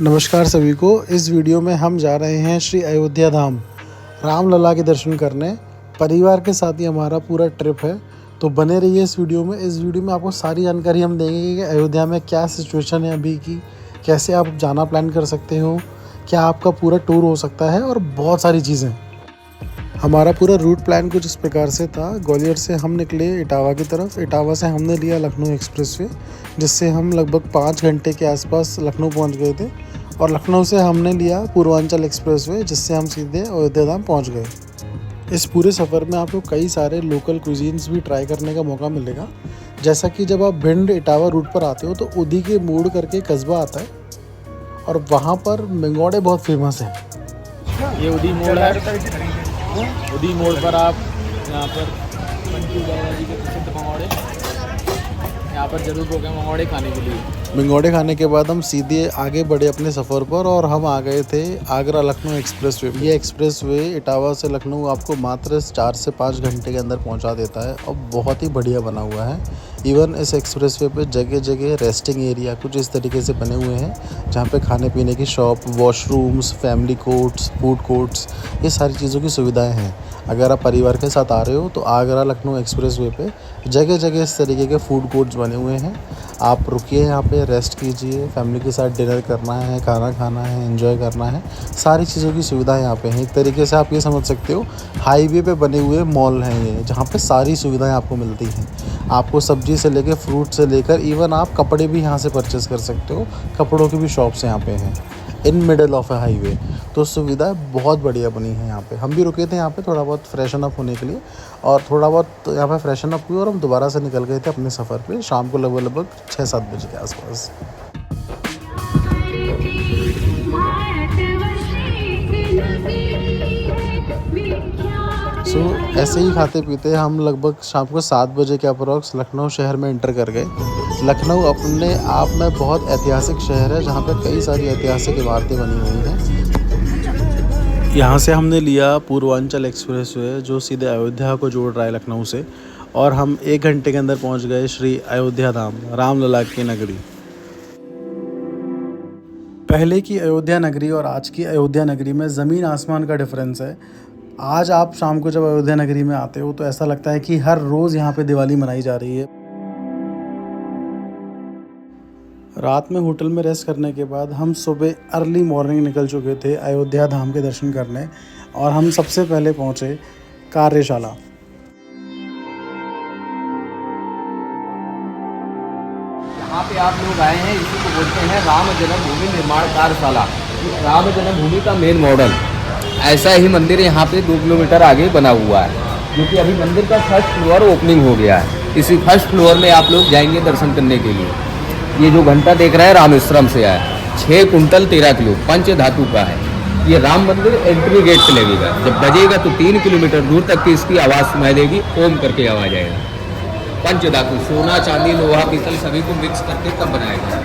नमस्कार सभी को। इस वीडियो में हम जा रहे हैं श्री अयोध्या धाम रामलला के दर्शन करने। परिवार के साथ ही हमारा पूरा ट्रिप है, तो बने रहिए इस वीडियो में। इस वीडियो में आपको सारी जानकारी हम देंगे कि अयोध्या में क्या सिचुएशन है अभी की, कैसे आप जाना प्लान कर सकते हो, क्या आपका पूरा टूर हो सकता है और बहुत सारी चीज़ें। हमारा पूरा रूट प्लान कुछ इस प्रकार से था। ग्वालियर से हम निकले इटावा की तरफ। इटावा से हमने लिया लखनऊ एक्सप्रेसवे, जिससे हम लगभग 5 घंटे के आसपास लखनऊ पहुंच गए थे। और लखनऊ से हमने लिया पूर्वांचल एक्सप्रेसवे, जिससे हम सीधे अयोध्या धाम पहुँच गए। इस पूरे सफ़र में आपको कई सारे लोकल कुजीन्स भी ट्राई करने का मौका मिलेगा। जैसा कि जब आप भिंड इटावा रूट पर आते हो तो उदी के मोड़ करके कस्बा आता है और वहाँ पर मंगोड़े बहुत फेमस हैं। ये उदी मोड़ है। उदी मोड़ पर आप यहाँ पर पंचू बाबा जी के प्रसिद्ध मंगोड़े, यहाँ पर जरूर रुके मंगोड़े खाने के लिए। मंगोड़े खाने के बाद हम सीधे आगे बढ़े अपने सफ़र पर और हम आ गए थे आगरा लखनऊ एक्सप्रेसवे। ये एक्सप्रेसवे इटावा से लखनऊ आपको मात्र 4 से 5 घंटे के अंदर पहुंचा देता है और बहुत ही बढ़िया बना हुआ है। इवन इस एक्सप्रेसवे पे जगह जगह रेस्टिंग एरिया कुछ इस तरीके से बने हुए हैं, जहाँ पे खाने पीने की shop, washrooms, family courts, food courts, ये सारी चीज़ों की सुविधाएँ हैं। अगर आप परिवार के साथ आ रहे हो तो आगरा लखनऊ एक्सप्रेसवे पे जगह जगह इस तरीके के फूड कोर्ट्स बने हुए हैं। आप रुकिए, यहाँ पे रेस्ट कीजिए, फैमिली के साथ डिनर करना है, खाना खाना है, एंजॉय करना है, सारी चीज़ों की सुविधा यहाँ पे है। एक तरीके से आप ये समझ सकते हो हाईवे पे बने हुए मॉल हैं ये, जहाँ पे सारी सुविधाएं आपको मिलती हैं। आपको सब्जी से लेकर फ्रूट से लेकर इवन आप कपड़े भी यहाँ से परचेज़ कर सकते हो। कपड़ों की भी शॉप्स यहाँ पे हैं in middle of A highway. तो सुविधाएं बहुत बढ़िया बनी है यहाँ पे। हम भी रुके थे यहाँ पे थोड़ा बहुत फ्रेशन अप होने के लिए और थोड़ा बहुत यहाँ पे फ्रेशन अप हुए और हम दोबारा से निकल गए थे अपने सफ़र पे शाम को लगभग 6-7 बजे के आसपास। ऐसे ही खाते पीते हम लगभग शाम को 7 बजे के अप्रॉक्स लखनऊ शहर में एंटर कर गए। लखनऊ अपने आप में बहुत ऐतिहासिक शहर है, जहाँ पे कई सारी ऐतिहासिक इमारतें बनी हुई हैं। यहाँ से हमने लिया पूर्वांचल एक्सप्रेसवे, जो सीधे अयोध्या को जोड़ रहा है लखनऊ से, और हम 1 घंटे के अंदर पहुँच गए श्री अयोध्या धाम रामलला की नगरी। पहले की अयोध्या नगरी और आज की अयोध्या नगरी में ज़मीन आसमान का डिफरेंस है। आज आप शाम को जब अयोध्या नगरी में आते हो तो ऐसा लगता है कि हर रोज़ यहाँ पे दिवाली मनाई जा रही है। रात में होटल में रेस्ट करने के बाद हम सुबह अर्ली मॉर्निंग निकल चुके थे अयोध्या धाम के दर्शन करने, और हम सबसे पहले पहुँचे कार्यशाला। यहाँ पे आप लोग आए हैं, इसी को बोलते हैं राम जन्मभूमि निर्माण कार्यशाला। राम जन्मभूमि का मेन मॉडल ऐसा ही मंदिर यहाँ पे 2 किलोमीटर आगे बना हुआ है, जो कि अभी मंदिर का फर्स्ट फ्लोर ओपनिंग हो गया है। इसी फर्स्ट फ्लोर में आप लोग जाएंगे दर्शन करने के लिए। ये जो घंटा देख रहे हैं रामेश्वरम से आया, 6 कुंटल 13 किलो पंच धातु का है। ये राम मंदिर एंट्री गेट से लगेगा। जब बजेगा तो 3 किलोमीटर दूर तक की इसकी आवाज़ सुनाई देगी, ओम करके आवाज आएगा। पंच धातु, सोना, चांदी, लोहा, पीतल सभी को मिक्स करके तब बनाया गया।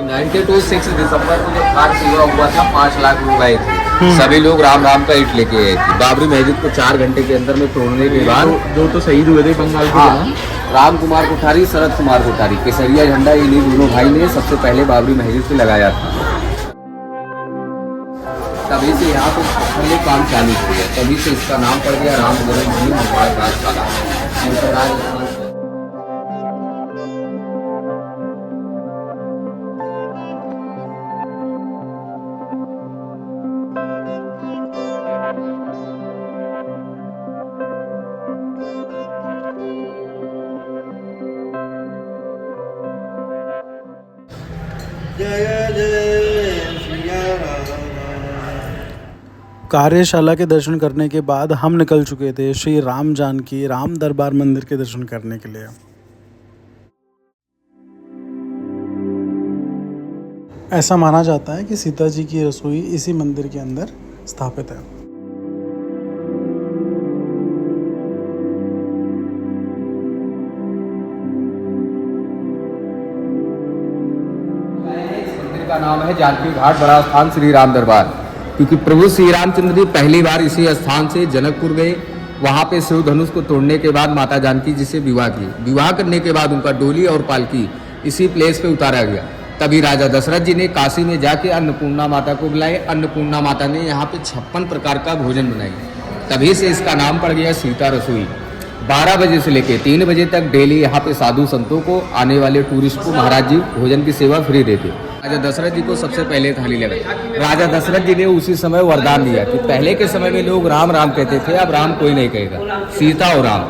92 दिसंबर को जब कार सेवा हुआ था, 5 लाख लोग आए थे। सभी लोग राम राम का ईंट लेके आए थे। बाबरी मस्जिद को 4 घंटे के अंदर में तोड़ने के बाद जो तो शहीद हुए थे बंगाल के। हाँ, राम कुमार कोठारी, शरद कुमार कोठारी, केसरिया झंडा इन्हीं दोनों भाई ने सबसे पहले बाबरी मस्जिद पे लगाया था। तभी से यहाँ पे पहले काम चालू हो गया, तभी से इसका नाम पड़ गया राम जन्मभूमि निर्माण कार्यशाला। कार्यशाला के दर्शन करने के बाद हम निकल चुके थे श्री राम जानकी राम दरबार मंदिर के दर्शन करने के लिए। ऐसा माना जाता है कि सीता जी की रसोई इसी मंदिर के अंदर स्थापित है। का नाम है जानकी घाट, बड़ा स्थान श्री राम दरबार, क्योंकि प्रभु श्री रामचंद्र जी पहली बार इसी स्थान से जनकपुर गए, वहाँ पे शिव धनुष को तोड़ने के बाद माता जानकी जी से विवाह की। विवाह करने के बाद उनका डोली और पालकी इसी प्लेस पे उतारा गया। तभी राजा दशरथ जी ने काशी में जाके अन्नपूर्णा माता को बुलाए। अन्नपूर्णा माता ने यहाँ पे 56 प्रकार का भोजन बनाई। तभी से इसका नाम पड़ गया सीता रसोई। 12 बजे से लेकर 3 बजे तक डेली यहाँ पे साधु संतों को, आने वाले टूरिस्ट को महाराज जी भोजन की सेवा फ्री देते। राजा दशरथ जी को सबसे पहले थाली लगाई। राजा दशरथ जी ने उसी समय वरदान दिया कि पहले के समय में लोग राम राम कहते थे, अब राम कोई नहीं कहेगा, सीता और राम।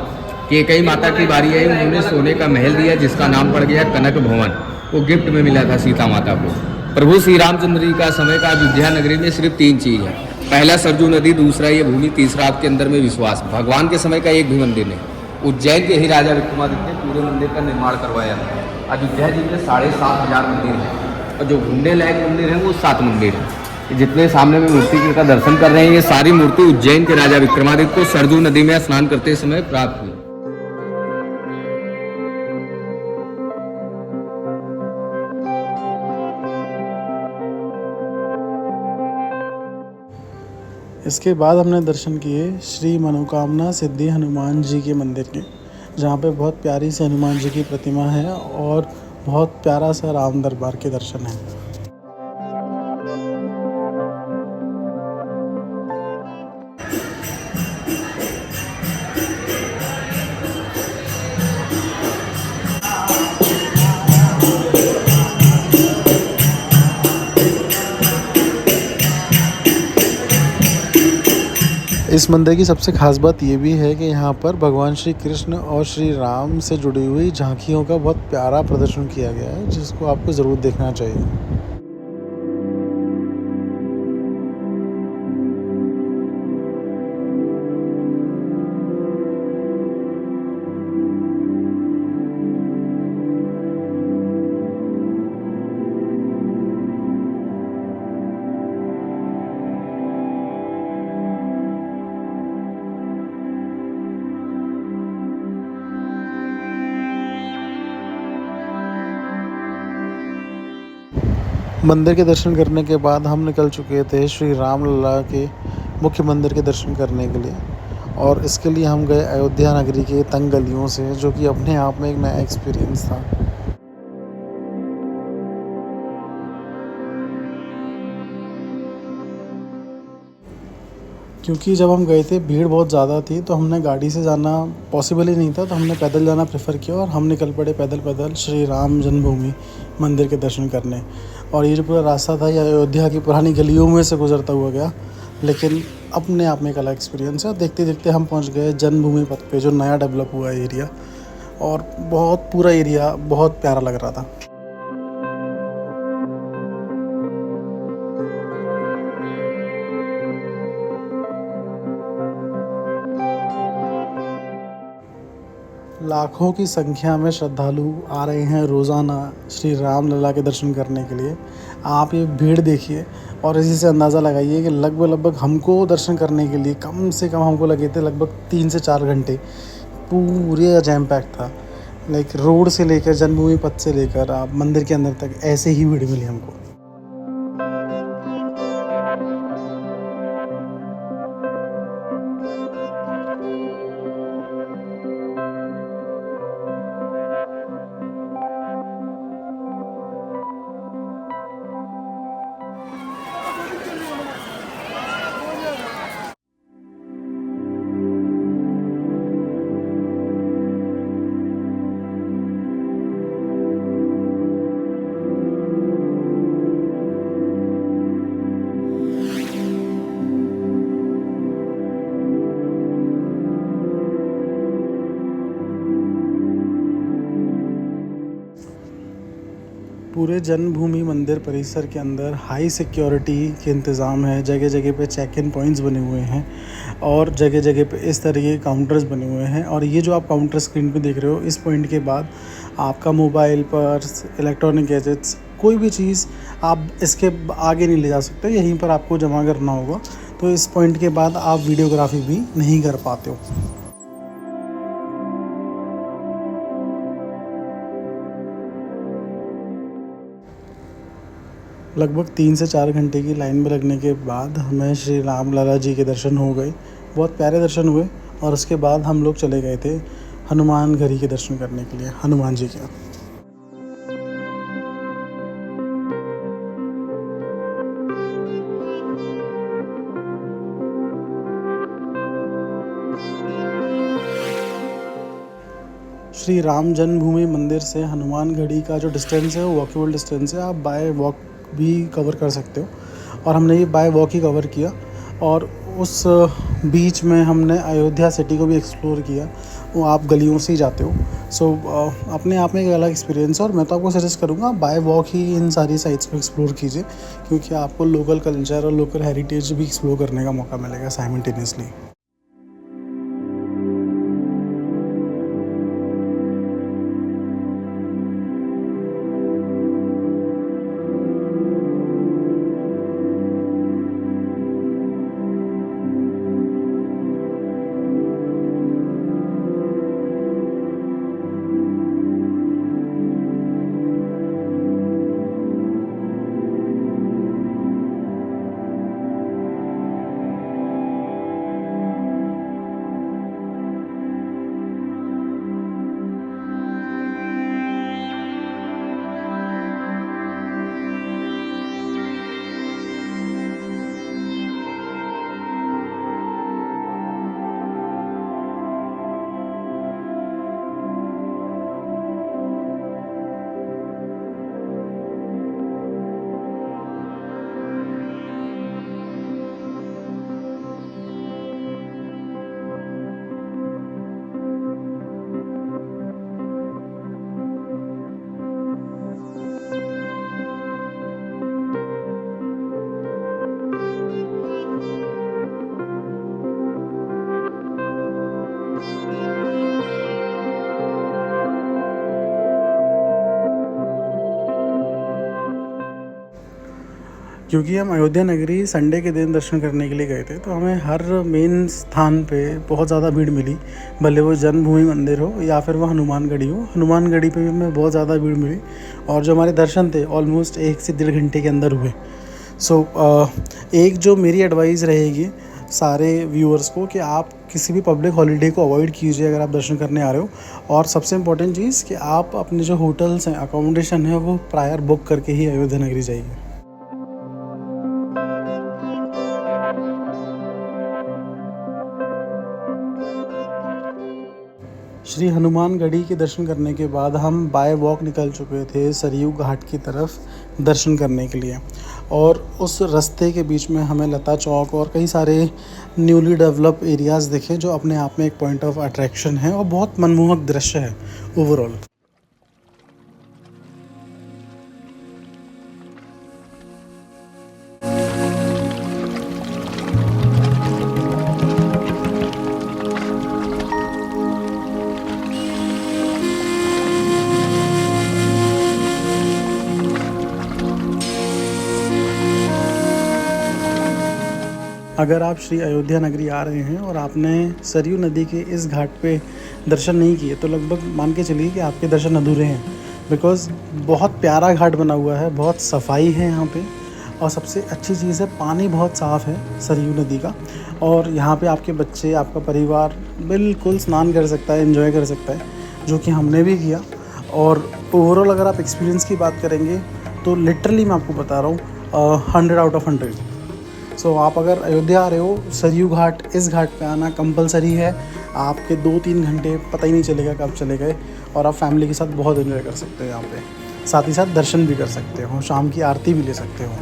कैकेयी माता की बारी आई, उन्होंने सोने का महल दिया जिसका नाम पड़ गया कनक भवन। वो गिफ्ट में मिला था सीता माता को। प्रभु श्री रामचंद्र जी का समय का अयोध्या नगरी में सिर्फ 3 चीज है। पहला सरजू नदी, दूसरा ये भूमि, तीसरा आपके अंदर में विश्वास। भगवान के समय का एक भी मंदिर नहीं। उज्जैन के ही राजा विक्रमादित्य ने पूरे मंदिर का निर्माण करवाया था। अयोध्या जी में 7,500 मंदिर हैं और जो घूमने लायक मंदिर हैं वो 7 मंदिर हैं। जितने सामने में मूर्ति का दर्शन कर रहे हैं, ये सारी मूर्ति उज्जैन के राजा विक्रमादित्य को सरजू नदी में स्नान करते समय प्राप्त हुई। इसके बाद हमने दर्शन किए श्री मनोकामना सिद्धि हनुमान जी के मंदिर के, जहाँ पे बहुत प्यारी सी हनुमान जी की प्रतिमा है और बहुत प्यारा सा राम दरबार के दर्शन है। इस मंदिर की सबसे खास बात ये भी है कि यहाँ पर भगवान श्री कृष्ण और श्री राम से जुड़ी हुई झांकियों का बहुत प्यारा प्रदर्शन किया गया है, जिसको आपको ज़रूर देखना चाहिए। मंदिर के दर्शन करने के बाद हम निकल चुके थे श्री राम लला के मुख्य मंदिर के दर्शन करने के लिए, और इसके लिए हम गए अयोध्या नगरी के तंग गलियों से, जो कि अपने आप में एक नया एक्सपीरियंस था। क्योंकि जब हम गए थे भीड़ बहुत ज़्यादा थी, तो हमने गाड़ी से जाना पॉसिबल ही नहीं था, तो हमने पैदल जाना प्रेफर किया और हम निकल पड़े पैदल श्री राम जन्मभूमि मंदिर के दर्शन करने। और ये जो पूरा रास्ता था, ये अयोध्या की पुरानी गलियों में से गुजरता हुआ गया, लेकिन अपने आप में एक अलग एक्सपीरियंस है। देखते देखते हम पहुंच गए जन्मभूमि पथ पे, जो नया डेवलप हुआ है एरिया, और बहुत पूरा एरिया बहुत प्यारा लग रहा था। लाखों की संख्या में श्रद्धालु आ रहे हैं रोज़ाना श्री राम लला के दर्शन करने के लिए। आप ये भीड़ देखिए और इसी से अंदाज़ा लगाइए कि लगभग हमको दर्शन करने के लिए कम से कम हमको लगे थे लगभग 3 से 4 घंटे। पूरे जैम पैक था, लाइक रोड से लेकर जन्मभूमि पथ से लेकर आप मंदिर के अंदर तक ऐसे ही भीड़ मिली हमको। पूरे जन्मभूमि मंदिर परिसर के अंदर हाई सिक्योरिटी के इंतज़ाम है। जगह जगह पे चेक इन पॉइंट्स बने हुए हैं और जगह जगह पे इस तरह के काउंटर्स बने हुए हैं। और ये जो आप काउंटर स्क्रीन पे देख रहे हो, इस पॉइंट के बाद आपका मोबाइल, पर्स, इलेक्ट्रॉनिक गैजेट्स, कोई भी चीज़ आप इसके आगे नहीं ले जा सकते, यहीं पर आपको जमा करना होगा। तो इस पॉइंट के बाद आप वीडियोग्राफी भी नहीं कर पाते हो। लगभग 3 से 4 घंटे की लाइन में लगने के बाद हमें श्री राम लला जी के दर्शन हो गए। बहुत प्यारे दर्शन हुए और उसके बाद हम लोग चले गए थे हनुमान गढ़ी के दर्शन करने के लिए, हनुमान जी के। श्री राम जन्मभूमि मंदिर से हनुमान गढ़ी का जो डिस्टेंस है वो वॉकेबल डिस्टेंस है, आप बाय वॉक भी कवर कर सकते हो, और हमने ये बाय वॉक ही कवर किया। और उस बीच में हमने अयोध्या सिटी को भी एक्सप्लोर किया, वो आप गलियों से ही जाते हो। सो अपने आप में एक अलग एक्सपीरियंस है, और मैं तो आपको सजेस्ट करूँगा बाय वॉक ही इन सारी साइट्स को एक्सप्लोर कीजिए, क्योंकि आपको लोकल कल्चर और लोकल हेरिटेज भी एक्सप्लोर करने का मौका मिलेगा साइमल्टेनियसली। क्योंकि हम अयोध्या नगरी संडे के दिन दर्शन करने के लिए गए थे, तो हमें हर मेन स्थान पे बहुत ज़्यादा भीड़ मिली, भले वो जन्मभूमि मंदिर हो या फिर वो हनुमान गढ़ी हो। हनुमान गढ़ी पे भी हमें बहुत ज़्यादा भीड़ मिली, और जो हमारे दर्शन थे ऑलमोस्ट 1 से 1.5 घंटे के अंदर हुए। सो एक जो मेरी एडवाइस रहेगी सारे व्यूअर्स को, कि आप किसी भी पब्लिक हॉलीडे को अवॉइड कीजिए अगर आप दर्शन करने आ रहे हो। और सबसे इम्पोर्टेंट चीज़ कि आप अपने जो होटल्स हैं, अकोमोडेशन है, वो प्रायर बुक करके ही अयोध्या नगरी जाइए। श्री हनुमान गढ़ी के दर्शन करने के बाद हम बाय वॉक निकल चुके थे सरयू घाट की तरफ दर्शन करने के लिए, और उस रास्ते के बीच में हमें लता चौक और कई सारे न्यूली डेवलप एरियाज़ दिखे, जो अपने आप में एक पॉइंट ऑफ अट्रैक्शन है और बहुत मनमोहक दृश्य है ओवरऑल। अगर आप श्री अयोध्या नगरी आ रहे हैं और आपने सरयू नदी के इस घाट पे दर्शन नहीं किए, तो लगभग मान के चलिए कि आपके दर्शन अधूरे हैं, बिकॉज़ बहुत प्यारा घाट बना हुआ है, बहुत सफाई है यहाँ पे, और सबसे अच्छी चीज़ है पानी बहुत साफ़ है सरयू नदी का, और यहाँ पे आपके बच्चे, आपका परिवार बिल्कुल स्नान कर सकता है, एंजॉय कर सकता है, जो कि हमने भी किया। और ओवरऑल अगर आप एक्सपीरियंस की बात करेंगे तो लिटरली मैं आपको बता रहा हूँ 100 आउट ऑफ 100। सो आप अगर अयोध्या आ रहे हो, सरयू घाट, इस घाट पे आना कंपलसरी है। आपके 2-3 घंटे पता ही नहीं चलेगा कब चले गए, और आप फैमिली के साथ बहुत एंजॉय कर सकते हो यहाँ पे। साथ ही साथ दर्शन भी कर सकते हो, शाम की आरती भी ले सकते हो।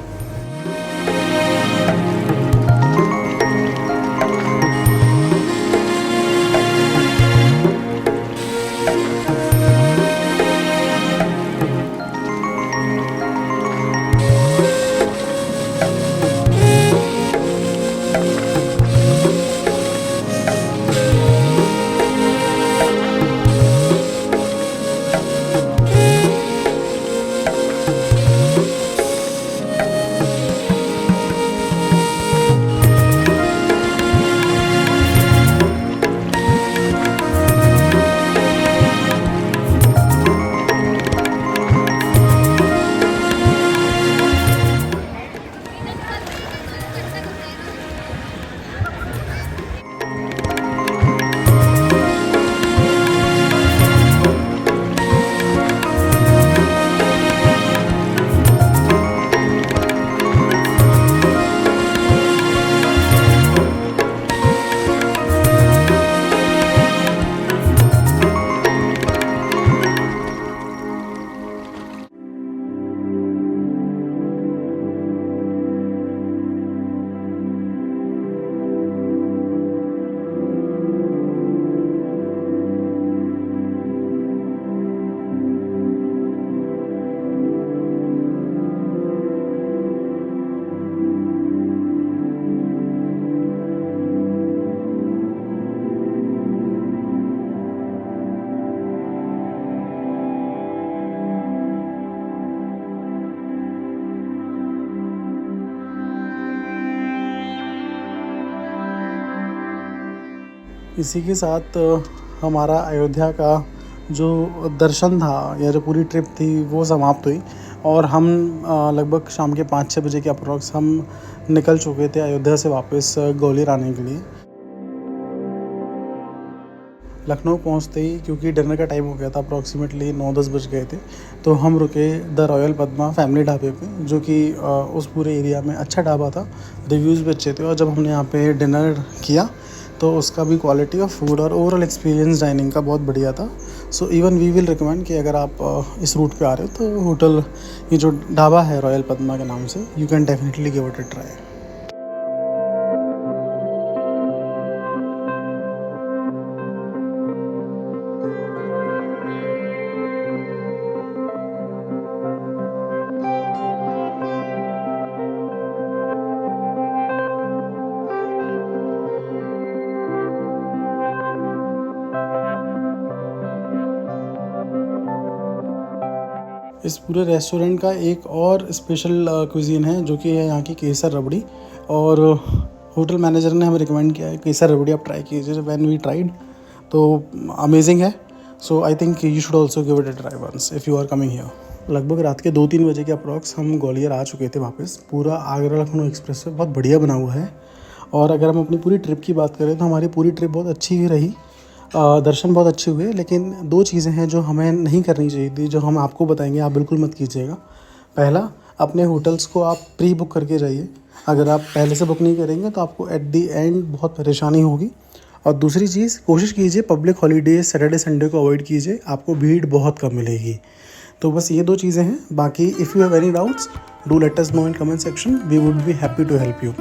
इसी के साथ हमारा अयोध्या का जो दर्शन था या जो पूरी ट्रिप थी वो समाप्त हुई और हम लगभग शाम के 5-6 बजे के अप्रॉक्स हम निकल चुके थे अयोध्या से वापस ग्वालियर आने के लिए। लखनऊ पहुंचते ही क्योंकि डिनर का टाइम हो गया था, अप्रॉक्सीमेटली 9-10 बज गए थे, तो हम रुके द रॉयल पद्मा फैमिली ढाबे पे, जो कि उस पूरे एरिया में अच्छा ढाबा था, रिव्यूज़ भी अच्छे थे। और जब हमने यहाँ पे डिनर किया तो उसका भी क्वालिटी ऑफ फूड और ओवरऑल एक्सपीरियंस डाइनिंग का बहुत बढ़िया था। So even we will recommend कि अगर आप इस रूट पे आ रहे हो तो होटल, ये जो ढाबा है रॉयल पद्मा के नाम से, you can definitely give it a try. इस पूरे रेस्टोरेंट का एक और स्पेशल क्विजीन है जो कि है यहाँ की केसर रबड़ी, और होटल मैनेजर ने हमें रिकमेंड किया है केसर रबड़ी आप ट्राई कीजिए। व्हेन वी ट्राइड तो अमेजिंग है। So I think you should also give it a try once if you are coming here. लगभग रात के 2-3 बजे के अप्रॉक्स हम ग्वालियर आ चुके थे वापस। पूरा आगरा लखनऊ एक्सप्रेस वे बहुत बढ़िया बना हुआ है, और अगर हम अपनी पूरी ट्रिप की बात करें तो हमारी पूरी ट्रिप बहुत अच्छी ही रही। दर्शन बहुत अच्छे हुए, लेकिन 2 चीज़ें हैं जो हमें नहीं करनी चाहिए थी, जो हम आपको बताएंगे, आप बिल्कुल मत कीजिएगा। पहला, अपने होटल्स को आप प्री बुक करके जाइए। अगर आप पहले से बुक नहीं करेंगे तो आपको एट दी एंड बहुत परेशानी होगी। और दूसरी चीज़, कोशिश कीजिए पब्लिक हॉलीडे सैटरडे संडे को अवॉइड कीजिए, आपको भीड़ बहुत कम मिलेगी। तो बस ये 2 चीज़ें हैं। बाकी if you have any doubts do let us know in comment section, we would be happy to help you.